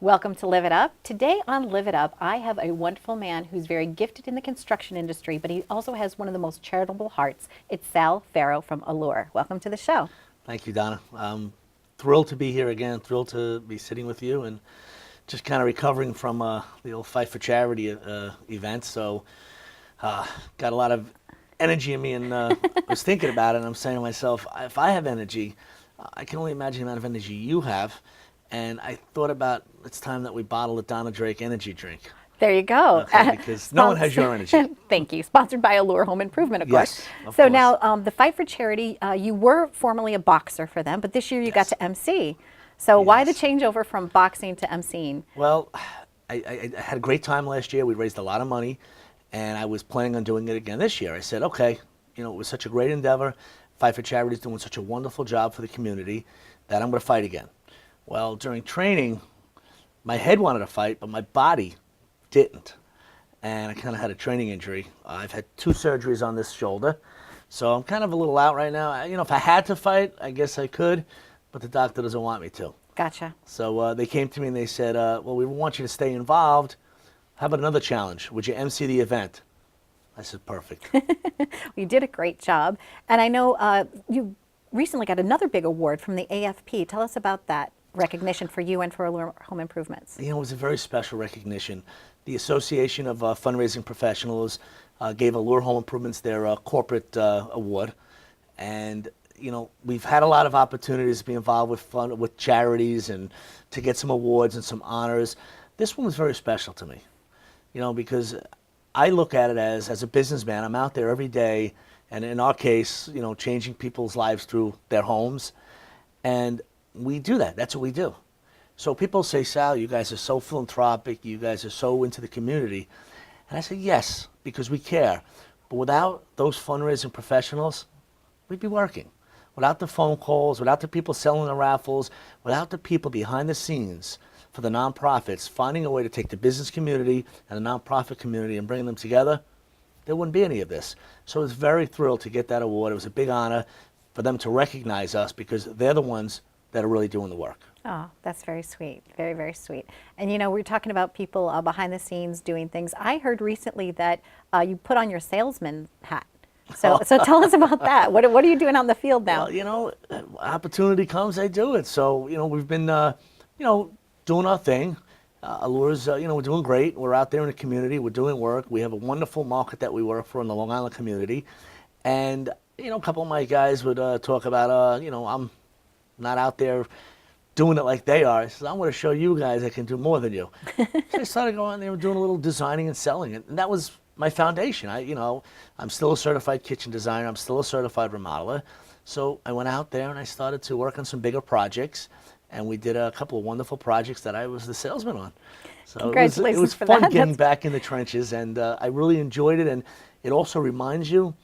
Welcome to Live It Up. Today on Live It Up, I have a wonderful man who's very gifted in the construction industry, but he also has one of the most charitable hearts. It's Sal Ferro from Alure. Welcome to the show. Thank you, Donna. I'm thrilled to be here again, thrilled to be sitting with you and just kind of recovering from the old Fight for Charity event. So got a lot of energy in me and I was thinking about it and I'm saying to myself, if I have energy, I can only imagine the amount of energy you have. And I thought about it's time that we bottle the Donna Drake energy drink. There you go. Okay, because no one has your energy. Thank you. Sponsored by Alure Home Improvement, of Yes, course. of So course. now, the Fight for Charity, you were formerly a boxer for them, but this year you got to MC. So why the Yes. changeover from boxing to MCing? Well, I had a great time last year. We raised a lot of money, and I was planning on doing it again this year. I said, okay, it was such a great endeavor. Fight for Charity is doing such a wonderful job for the community that I'm going to fight again. Well, during training, my head wanted to fight, but my body didn't. And I kind of had a training injury. I've had 2 surgeries on this shoulder, so I'm kind of a little out right now. If I had to fight, I guess I could, but the doctor doesn't want me to. Gotcha. So they came to me and they said, well, we want you to stay involved. How about another challenge? Would you MC the event? I said, perfect. You did a great job. And I know you recently got another big award from the AFP. Tell us about that recognition for you and for Allure Home Improvements. It was a very special recognition. The Association of Fundraising Professionals gave Allure Home Improvements their corporate award. And, we've had a lot of opportunities to be involved with charities and to get some awards and some honors. This one was very special to me, because I look at it as a businessman. I'm out there every day, and in our case, changing people's lives through their homes. And we do that. That's what we do. So people say, Sal, you guys are so philanthropic. You guys are so into the community. And I say, yes, because we care. But without those fundraising professionals, we'd be working. Without the phone calls, without the people selling the raffles, without the people behind the scenes for the nonprofits, finding a way to take the business community and the nonprofit community and bring them together, there wouldn't be any of this. So I was very thrilled to get that award. It was a big honor for them to recognize us because they're the ones that are really doing the work. Oh, that's very sweet. Very, very sweet. And we're talking about people behind the scenes doing things. I heard recently that you put on your salesman hat. So tell us about that. What are you doing out in the field now? Well, opportunity comes, I do it. So, we've been, doing our thing. Allure's, we're doing great. We're out there in the community. We're doing work. We have a wonderful market that we work for in the Long Island community. And, a couple of my guys would talk about, I'm not out there doing it like they are. I said, I'm going to show you guys I can do more than you. So I started going there and doing a little designing and selling it. And that was my foundation. I'm still a certified kitchen designer. I'm still a certified remodeler. So I went out there and I started to work on some bigger projects. And we did a couple of wonderful projects that I was the salesman on. So Congratulations it was for fun that. getting back in the trenches. And I really enjoyed it. And it also reminds you,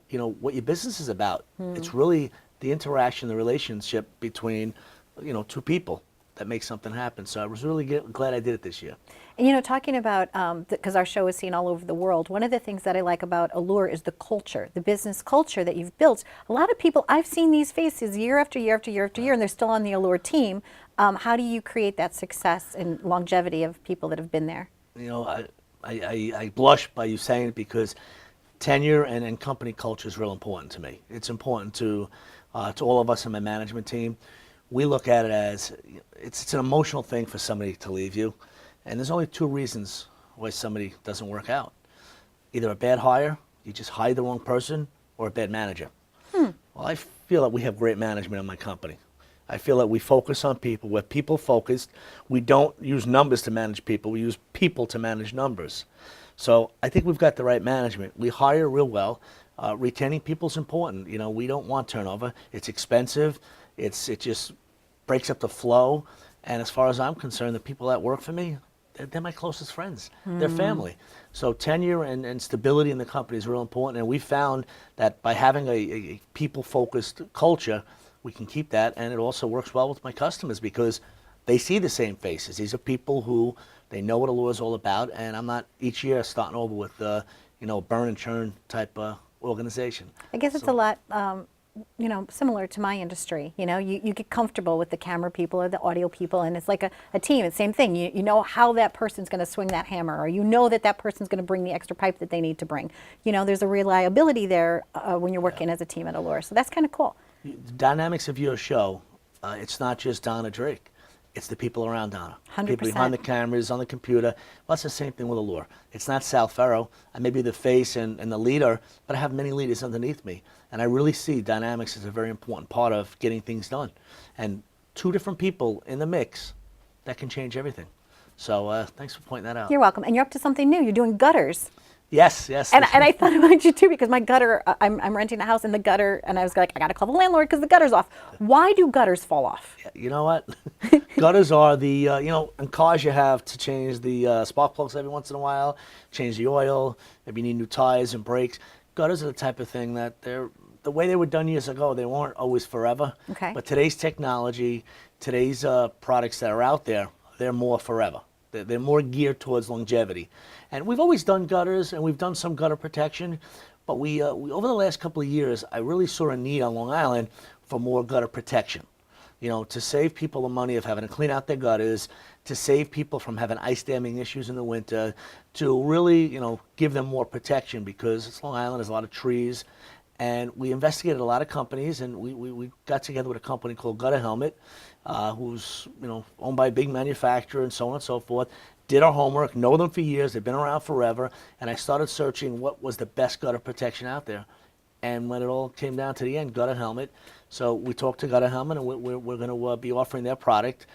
what your business is about. It's really the interaction, the relationship between, 2 people that makes something happen. So I was really glad I did it this year. And talking about, because our show is seen all over the world, one of the things that I like about Allure is the culture, the business culture that you've built. A lot of people, I've seen these faces year after year after year after year, and they're still on the Allure team. How do you create that success and longevity of people that have been there? I blush by you saying it because tenure and company culture is real important to me. It's important to all of us in my management team. We look at it as it's an emotional thing for somebody to leave you. And there's only 2 reasons why somebody doesn't work out. Either a bad hire, you just hired the wrong person, or a bad manager. Well, I feel that we have great management in my company. I feel that we focus on people. We're people focused. We don't use numbers to manage people. We use people to manage numbers. So I think we've got the right management. We hire real well. Retaining people is important. We don't want turnover. It's expensive. It just breaks up the flow. And as far as I'm concerned, the people that work for me, they're my closest friends. They're family. So tenure and stability in the company is real important. And we found that by having a people-focused culture, we can keep that. And it also works well with my customers because they see the same faces. These are people who, they know what Allure is all about. And I'm not each year starting over with, burn and churn type organization. I guess it's a lot similar to my industry. You get comfortable with the camera people or the audio people, and it's like a team. It's the same thing. You know how that person's going to swing that hammer, or you know that person's going to bring the extra pipe that they need to bring. There's a reliability there when you're working as a team at Allure. So that's kind of cool. The dynamics of your show, it's not just Donna Drake. It's the people around Donna. 100%. People behind the cameras, on the computer. Well, that's the same thing with Allure. It's not Sal Ferro. I may be the face and the leader, but I have many leaders underneath me. And I really see dynamics as a very important part of getting things done. And two different people in the mix, that can change everything. So thanks for pointing that out. You're welcome. And you're up to something new. You're doing gutters. Yes. And I thought about you too, because my gutter, I'm renting a house in the gutter, and I was like, I got to call the landlord because the gutter's off. Why do gutters fall off? You know what? Gutters are the, in cars you have to change the spark plugs every once in a while, change the oil, maybe you need new tires and brakes. Gutters are the type of thing that the way they were done years ago, they weren't always forever. Okay. But today's technology, today's products that are out there, they're more forever. They're more geared towards longevity. And we've always done gutters, and we've done some gutter protection, but we over the last couple of years, I really saw a need on Long Island for more gutter protection. To save people the money of having to clean out their gutters, to save people from having ice damming issues in the winter, to really, give them more protection, because it's Long Island, there's a lot of trees. And we investigated a lot of companies, and we got together with a company called Gutter Helmet, who's owned by a big manufacturer and so on and so forth. Did our homework, know them for years, they've been around forever, and I started searching what was the best gutter protection out there. And when it all came down to the end, Gutter Helmet. So we talked to Gutter Helmet, and we're going to be offering their product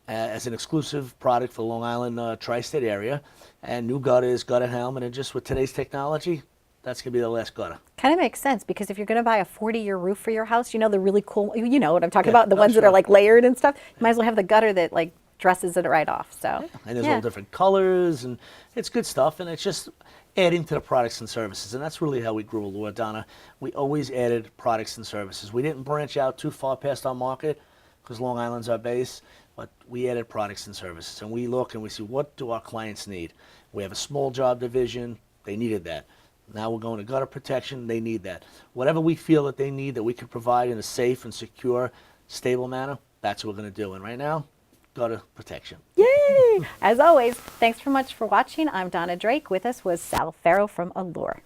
as an exclusive product for the Long Island tri-state area. And new gutters, Gutter Helmet, and just with today's technology, that's going to be the last gutter. Kind of makes sense, because if you're going to buy a 40-year roof for your house, the really cool, you know what I'm talking about, the ones that are like layered and stuff, you might as well have the gutter that like dresses it right off. So And there's all different colors, and it's good stuff, and it's just adding to the products and services. And that's really how we grew Allure, Donna. We always added products and services. We didn't branch out too far past our market, because Long Island's our base, but we added products and services. And we look and we see, what do our clients need? We have a small job division, they needed that. Now we're going to gutter protection, they need that. Whatever we feel that they need that we can provide in a safe and secure, stable manner, that's what we're going to do. And right now, gutter protection. Yay! As always, thanks so much for watching. I'm Donna Drake. With us was Sal Ferro from Allure.